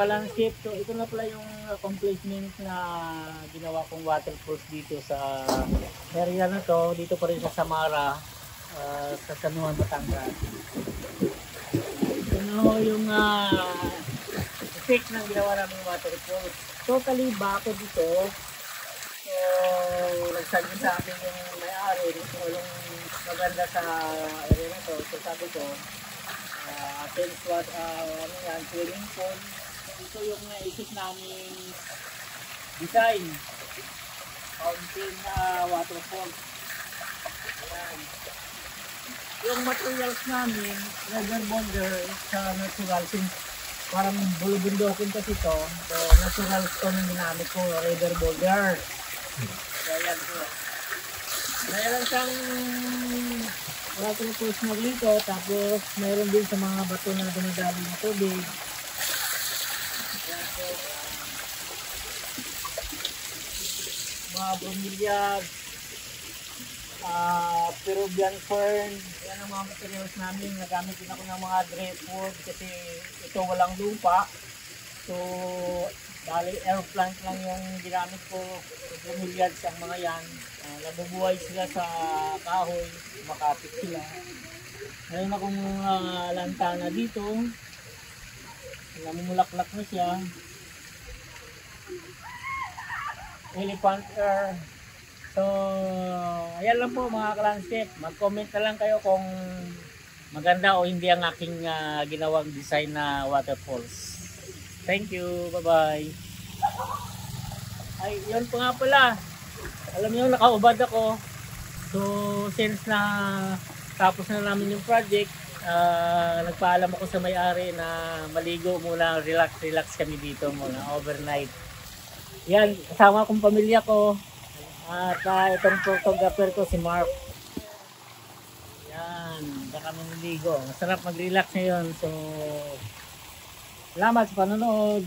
landscape, so ito na pala yung accomplishment na ginawa kong waterfalls dito sa area na to, dito pa rin sa Samara, sa San Juan, Batangas. Ito na yung effect ng ginawa namin waterfalls. Totally bako dito. So, nagsabi sa akin yung may-ari, walang maganda sa area na to. So sabi ko, since what, ano yan, swimming pool. So, ito yung naisip namin design. Fountain waterfall. Ayan. Yung materials namin, leather bonder sa natural. Since parang bulubundokin kasi ito. So, natural stone yung ginamit ko, leather bonder. So, ayan po. Mayroon siyang waterfalls na dito, tapos mayroon din sa mga bato na dumadali ng tubig. Ayan po. Mga bromeliad, Peruvian fern. Yan ang mga materials namin. Nagamit din ako ng mga driftwood kasi ito walang lupa. So, dahil air plant lang yung ginamit ko. Bromeliads ang mga yan. Nabubuhay sila sa kahoy. Makapit sila. Ngayon akong lantana dito. Namumulaklak na siya. Elephant ear. So, ayan lang po mga ka-landscape. Mag-comment na lang kayo kung maganda o hindi ang aking ginawang design na waterfalls. Thank you. Bye-bye. Ay, yun po nga pala. Alam niyo, nakaubad ako. So, since na tapos na namin yung project, nagpaalam ako sa may-ari na maligo muna, relax kami dito muna, overnight. Yan, kasama akong pamilya ko. At itong photographer ko, si Mark. Yan, baka kami naligo. Masarap mag-relax ngayon. So, salamat sa panonood.